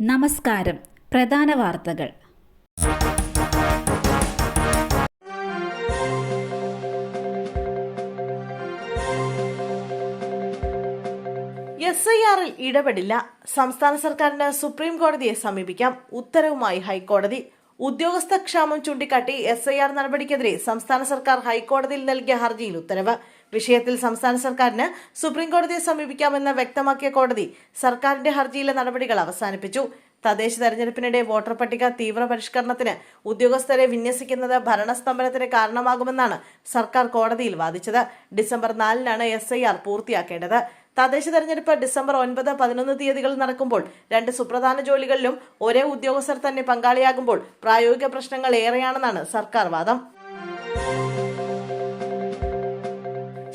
നമസ്കാരം. പ്രധാന വാർത്തകൾ. SIR-ൽ ഇടപെടില്ല. സംസ്ഥാന സർക്കാരിന് സുപ്രീം കോടതിയെ സമീപിക്കാം. ഉത്തരവുമായി ഹൈക്കോടതി. ഉദ്യോഗസ്ഥ ക്ഷാമം ചൂണ്ടിക്കാട്ടി SIR നടപടിക്കെതിരെ സംസ്ഥാന സർക്കാർ ഹൈക്കോടതിയിൽ നൽകിയ ഹർജിയിൽ ഉത്തരവ്. വിഷയത്തിൽ സംസ്ഥാന സർക്കാരിന് സുപ്രീം കോടതിയെ സമീപിക്കാമെന്ന് വ്യക്തമാക്കിയ കോടതി സർക്കാരിന്റെ ഹർജിയിലെ നടപടികൾ അവസാനിപ്പിച്ചു. തദ്ദേശ തെരഞ്ഞെടുപ്പിനിടെ വോട്ടർ പട്ടിക തീവ്ര പരിഷ്കരണത്തിന് ഉദ്യോഗസ്ഥരെ വിന്യസിക്കുന്നത് ഭരണസ്തംഭനത്തിന് കാരണമാകുമെന്നാണ് സർക്കാർ കോടതിയിൽ വാദിച്ചത്. December 4-നാണ് SIR പൂർത്തിയാക്കേണ്ടത്. തദ്ദേശ തെരഞ്ഞെടുപ്പ് ഡിസംബർ 9, 11 തീയതികളിൽ നടക്കുമ്പോൾ രണ്ട് സുപ്രധാന ജോലികളിലും ഒരേ ഉദ്യോഗസ്ഥർ തന്നെ പങ്കാളിയാകുമ്പോൾ പ്രായോഗിക പ്രശ്നങ്ങൾ ഏറെയാണെന്നാണ് സർക്കാർ വാദം.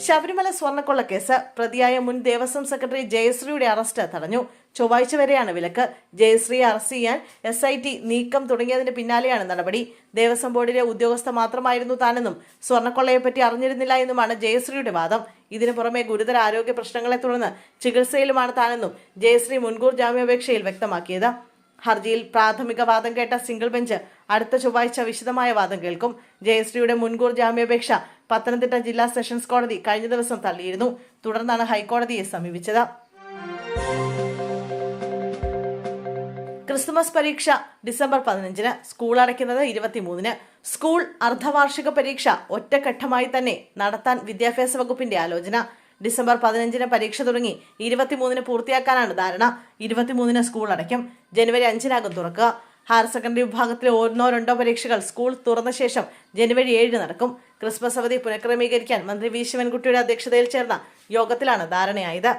ശബരിമല സ്വർണ്ണക്കൊള്ളക്കേസ് പ്രതിയായ മുൻ ദേവസ്വം സെക്രട്ടറി ജയശ്രീയുടെ അറസ്റ്റ് തടഞ്ഞു. ചൊവ്വാഴ്ച വരെയാണ് വിലക്ക്. ജയശ്രീയെ അറസ്റ്റ് ചെയ്യാൻ SIT നീക്കം തുടങ്ങിയതിന് പിന്നാലെയാണ് നടപടി. ദേവസ്വം ബോർഡിലെ ഉദ്യോഗസ്ഥ മാത്രമായിരുന്നു താനെന്നും സ്വർണ്ണക്കൊള്ളയെപ്പറ്റി അറിഞ്ഞിരുന്നില്ല എന്നുമാണ് ജയശ്രീയുടെ വാദം. ഇതിനു പുറമെ ഗുരുതര ആരോഗ്യ പ്രശ്നങ്ങളെ തുടർന്ന് ചികിത്സയിലുമാണ് താനെന്നും ജയശ്രീ മുൻകൂർ ജാമ്യാപേക്ഷയിൽ വ്യക്തമാക്കിയത്. ഹർജിയിൽ പ്രാഥമിക വാദം കേട്ട സിംഗിൾ ബെഞ്ച് അടുത്ത ചൊവ്വാഴ്ച വിശദമായ വാദം കേൾക്കും. ജയശ്രീയുടെ മുൻകൂർ ജാമ്യാപേക്ഷ പത്തനംതിട്ട ജില്ലാ സെഷൻസ് കോടതി കഴിഞ്ഞ ദിവസം തള്ളിയിരുന്നു. തുടർന്നാണ് ഹൈക്കോടതിയെ സമീപിച്ചത്. ക്രിസ്തുമസ് പരീക്ഷ ഡിസംബർ 15-ന്, സ്കൂൾ അടയ്ക്കുന്നത് 23-ന്. സ്കൂൾ അർദ്ധവാർഷിക പരീക്ഷ ഒറ്റഘട്ടമായി തന്നെ നടത്താൻ വിദ്യാഭ്യാസ വകുപ്പിന്റെ ആലോചന. ഡിസംബർ 15-ന് പരീക്ഷ തുടങ്ങി 23-ന് പൂർത്തിയാക്കാനാണ് ധാരണ. 23-ന് സ്കൂൾ അടയ്ക്കും. ജനുവരി 5-നാകും തുറക്കുക. ഹയർ സെക്കൻഡറി വിഭാഗത്തിലെ 1-2 പരീക്ഷകൾ സ്കൂൾ തുറന്ന ശേഷം ജനുവരി 7-ന് നടക്കും. ക്രിസ്മസ് അവധി പുനഃക്രമീകരിക്കാൻ മന്ത്രി വി ശിവൻകുട്ടിയുടെ അധ്യക്ഷതയിൽ ചേർന്ന യോഗത്തിലാണ് ധാരണയായത്.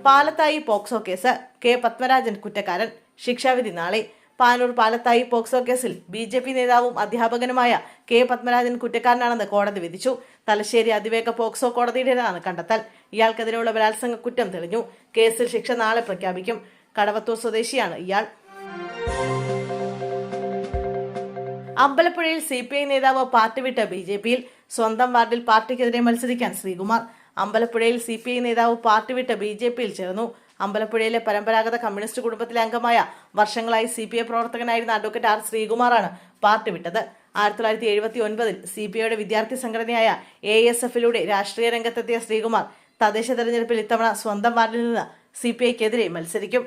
Palathayi POCSO case. K. Padmarajan കുറ്റക്കാരൻ. ശിക്ഷാവിധി നാളെ. പാനൂർ പാലത്തായി പോക്സോ കേസിൽ BJP നേതാവും അധ്യാപകനുമായ K. പത്മരാജൻ കുറ്റക്കാരനാണെന്ന് കോടതി വിധിച്ചു. തലശ്ശേരി അതിവേഗ പോക്സോ കോടതിയുടേതാണ് കണ്ടെത്തൽ. ഇയാൾക്കെതിരെയുള്ള ബലാത്സംഗ കുറ്റം തെളിഞ്ഞു. കേസിൽ ശിക്ഷ നാളെ പ്രഖ്യാപിക്കും. കടവത്തൂർ സ്വദേശിയാണ് ഇയാൾ. അമ്പലപ്പുഴയിൽ CPI നേതാവ് പാർട്ടി വിട്ട് BJP-യിൽ. സ്വന്തം വാർഡിൽ പാർട്ടിക്കെതിരെ മത്സരിക്കാൻ ശ്രീകുമാർ. അമ്പലപ്പുഴയിൽ CPI നേതാവ് പാർട്ടി വിട്ട് BJP-യിൽ ചേർന്നു. അമ്പലപ്പുഴയിലെ പരമ്പരാഗത കമ്മ്യൂണിസ്റ്റ് കുടുംബത്തിലെ അംഗമായ വർഷങ്ങളായി CPI പ്രവർത്തകനായിരുന്ന അഡ്വക്കേറ്റ് R. ശ്രീകുമാറാണ് പാർട്ടി വിട്ടത്. 1979-ൽ CPIയുടെ വിദ്യാർത്ഥി സംഘടനയായ ASF-ലൂടെ രാഷ്ട്രീയ രംഗത്തെത്തിയ ശ്രീകുമാർ തദ്ദേശ തെരഞ്ഞെടുപ്പിൽ ഇത്തവണ സ്വന്തം വാർഡിൽ നിന്ന് CPIക്കെതിരെ മത്സരിക്കും.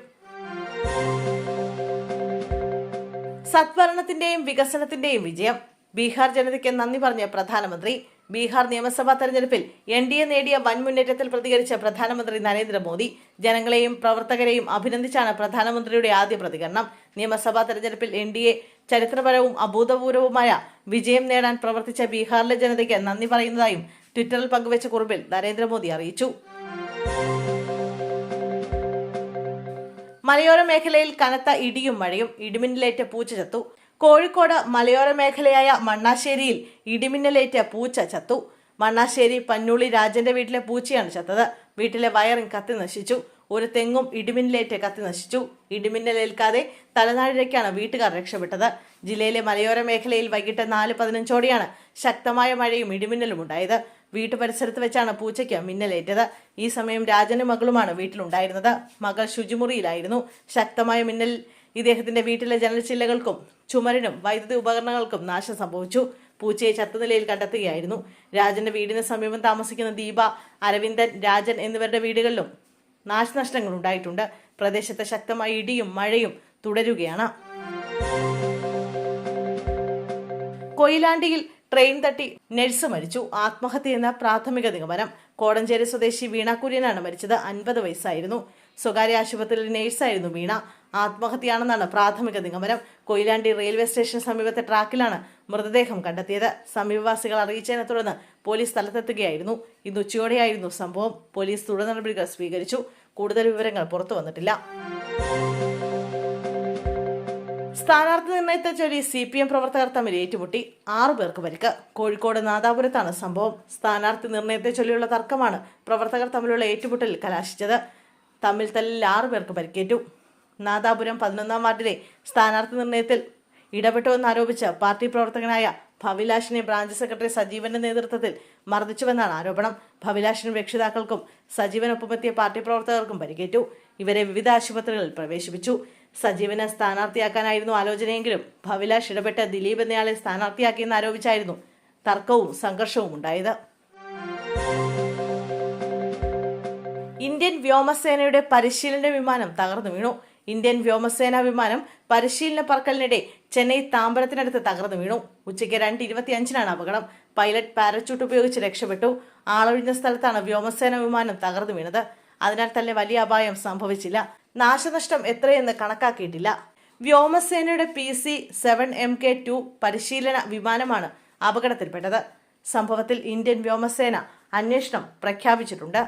സദ്ഭരണത്തിന്റെയും വികസനത്തിന്റെയും വിജയം. ബീഹാർ ജനതയ്ക്ക് നന്ദി പറഞ്ഞ പ്രധാനമന്ത്രി. ബീഹാർ നിയമസഭാ തെരഞ്ഞെടുപ്പിൽ NDA നേടിയ വൻ മുന്നേറ്റത്തിൽ പ്രതികരിച്ച പ്രധാനമന്ത്രി നരേന്ദ്രമോദി ജനങ്ങളെയും പ്രവർത്തകരെയും അഭിനന്ദിച്ചാണ് പ്രധാനമന്ത്രിയുടെ ആദ്യ പ്രതികരണം. നിയമസഭാ തെരഞ്ഞെടുപ്പിൽ NDA ചരിത്രപരവും അഭൂതപൂർവവുമായ വിജയം നേടാൻ പ്രവർത്തിച്ച ബീഹാറിലെ ജനതയ്ക്ക് നന്ദി പറയുന്നതായും ട്വിറ്ററിൽ പങ്കുവച്ച കുറിപ്പിൽ നരേന്ദ്രമോദി അറിയിച്ചു. മലയോര മേഖലയിൽ കനത്ത ഇടിയും മഴയും. ഇടിമിന്നലേറ്റ് പൂച്ച ചത്തു. കോഴിക്കോട് മലയോര മേഖലയായ മണ്ണാശ്ശേരിയിൽ ഇടിമിന്നലേറ്റ് പൂച്ച ചത്തു. മണ്ണാശ്ശേരി പന്നൂളി രാജന്റെ വീട്ടിലെ പൂച്ചയാണ് ചത്തത്. വീട്ടിലെ വയറിംഗ് കത്തി നശിച്ചു. ഒരു തെങ്ങും ഇടിമിന്നലേറ്റ് കത്തി നശിച്ചു. ഇടിമിന്നലേൽക്കാതെ തലനാഴിലേക്കാണ് വീട്ടുകാർ രക്ഷപ്പെട്ടത്. ജില്ലയിലെ മലയോര മേഖലയിൽ വൈകിട്ട് 4:15-ഓടെയാണ് ശക്തമായ മഴയും ഇടിമിന്നലും ഉണ്ടായത്. വീട്ടുപരിസരത്ത് വെച്ചാണ് പൂച്ചയ്ക്ക് മിന്നലേറ്റത്. ഈ സമയം രാജനും മകളുമാണ് വീട്ടിലുണ്ടായിരുന്നത്. മകൾ ശുചിമുറിയിലായിരുന്നു. ശക്തമായ മിന്നൽ ഇദ്ദേഹത്തിന്റെ വീട്ടിലെ ജനൽച്ചില്ലകൾക്കും ചുമരിനും വൈദ്യുതി ഉപകരണങ്ങൾക്കും നാശം സംഭവിച്ചു. പൂച്ചയെ ചത്തനിലയിൽ കണ്ടെത്തുകയായിരുന്നു. രാജന്റെ വീടിന് സമീപം താമസിക്കുന്ന ദീപ, അരവിന്ദൻ, രാജൻ എന്നിവരുടെ വീടുകളിലും നാശനഷ്ടങ്ങൾ ഉണ്ടായിട്ടുണ്ട്. പ്രദേശത്ത് ശക്തമായ ഇടിയും മഴയും തുടരുകയാണ്. കൊയിലാണ്ടിയിൽ ട്രെയിൻ തട്ടി നഴ്സ് മരിച്ചു. ആത്മഹത്യയെന്ന പ്രാഥമിക നിഗമനം. കോടഞ്ചേരി സ്വദേശി വീണ കുര്യനാണ് മരിച്ചത്. 50 വയസ്സായിരുന്നു. സ്വകാര്യ ആശുപത്രിയിലെ നഴ്സായിരുന്നു വീണ. ആത്മഹത്യയാണെന്നാണ് പ്രാഥമിക നിഗമനം. കൊയിലാണ്ടി റെയിൽവേ സ്റ്റേഷൻ സമീപത്തെ ട്രാക്കിലാണ് മൃതദേഹം കണ്ടെത്തിയത്. സമീപവാസികൾ അറിയിച്ചതിനെ തുടർന്ന് പോലീസ് സ്ഥലത്തെത്തുകയായിരുന്നു. ഇന്ന് ഉച്ചയോടെയായിരുന്നു സംഭവം. പോലീസ് തുടർ നടപടികൾ സ്വീകരിച്ചു. കൂടുതൽ വിവരങ്ങൾ പുറത്തു വന്നിട്ടില്ല. സ്ഥാനാർത്ഥി നിർണയത്തെ ചൊല്ലി CPM പ്രവർത്തകർ തമ്മിൽ ഏറ്റുമുട്ടി. 6 പേർക്ക് പരിക്ക്. കോഴിക്കോട് നാദാപുരത്താണ് സംഭവം. സ്ഥാനാർത്ഥി നിർണയത്തെ ചൊല്ലിയുള്ള തർക്കമാണ് പ്രവർത്തകർ തമ്മിലുള്ള ഏറ്റുമുട്ടലിൽ കലാശിച്ചത്. തമ്മിൽ തല്ലിൽ 6 പേർക്ക് പരിക്കേറ്റു. നാദാപുരം 11-ാം വാർഡിലെ സ്ഥാനാർത്ഥി നിർണയത്തിൽ ഇടപെട്ടുവെന്നാരോപിച്ച് പാർട്ടി പ്രവർത്തകനായ ഭവിലാഷിനെ ബ്രാഞ്ച് സെക്രട്ടറി സജീവന്റെ നേതൃത്വത്തിൽ മർദ്ദിച്ചുവെന്നാണ് ആരോപണം. ഭവിലാഷിനും രക്ഷിതാക്കൾക്കും സജീവനൊപ്പമെത്തിയ പാർട്ടി പ്രവർത്തകർക്കും പരിക്കേറ്റു. ഇവരെ വിവിധ ആശുപത്രികളിൽ പ്രവേശിപ്പിച്ചു. സജീവനെ സ്ഥാനാർത്ഥിയാക്കാനായിരുന്നു ആലോചനയെങ്കിലും ഭവിലാഷ് ഇടപെട്ട് ദിലീപ് എന്നയാളെ സ്ഥാനാർത്ഥിയാക്കിയെന്ന് ആരോപിച്ചായിരുന്നു തർക്കവും സംഘർഷവും ഉണ്ടായത്. ഇന്ത്യൻ വ്യോമസേനയുടെ പരിശീലന വിമാനം തകർന്നു വീണു. ഇന്ത്യൻ വ്യോമസേനാ വിമാനം പരിശീലന പറക്കലിനിടെ ചെന്നൈ താമ്പരത്തിനടുത്ത് തകർന്നു വീണു. ഉച്ചയ്ക്ക് 2:25 അപകടം. പൈലറ്റ് പാരച്യൂട്ട് ഉപയോഗിച്ച് രക്ഷപ്പെട്ടു. ആളൊഴിഞ്ഞ സ്ഥലത്താണ് വ്യോമസേന വിമാനം തകർന്നു വീണത്. അതിനാൽ തന്നെ വലിയ അപായം സംഭവിച്ചില്ല. നാശനഷ്ടം എത്രയെന്ന് കണക്കാക്കിയിട്ടില്ല. വ്യോമസേനയുടെ PC-7MK-2 പരിശീലന വിമാനമാണ് അപകടത്തിൽപ്പെട്ടത്. സംഭവത്തിൽ ഇന്ത്യൻ വ്യോമസേന അന്വേഷണം പ്രഖ്യാപിച്ചിട്ടുണ്ട്.